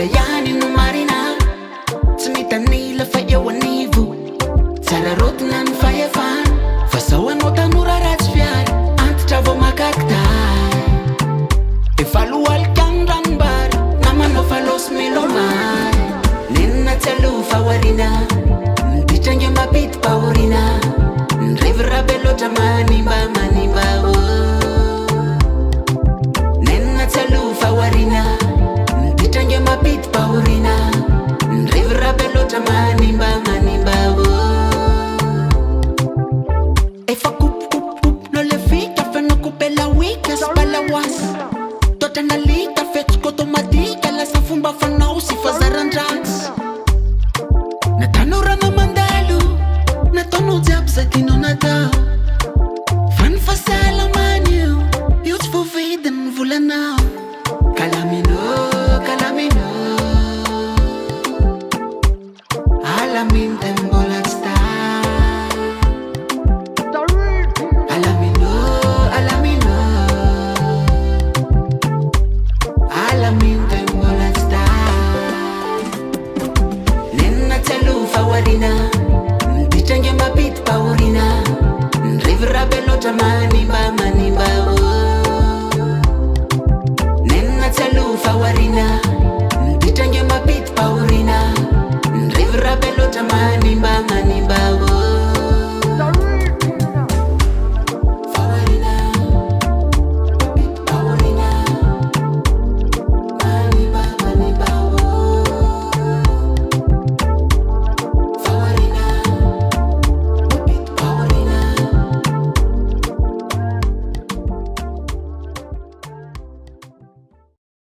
ihany no marina tsy mitanila fa eo anivo tsara rotina ny fahefana fa zao anao tanora ratsy fiary antitra vao makakitay efa loalikany ranombary namanao falosy milomay nenina tsy aloha fahoarina miditrange mapity pahorina nirevy rabe loatra manimba nenina tsy aloha fahoarina miditrange mapity pahorina nirevy rabe loatra manimba efa kup no le fika feno kupela wika spala wasa toatra nalika fetsiko automatika lasa fomba fanao sy fazaran-dratsy natanorana mandalo nataonao jiaby zakinao natao fa ny fahasalamana io tsy voavidiny ny volanao kalamino alamino de mbola tsy miditrange mapity pahorina nirevy rabe loatra manimba nenina tsy aloha fahoarina miditrange mapity pahorina nirevy rabe loatra manimba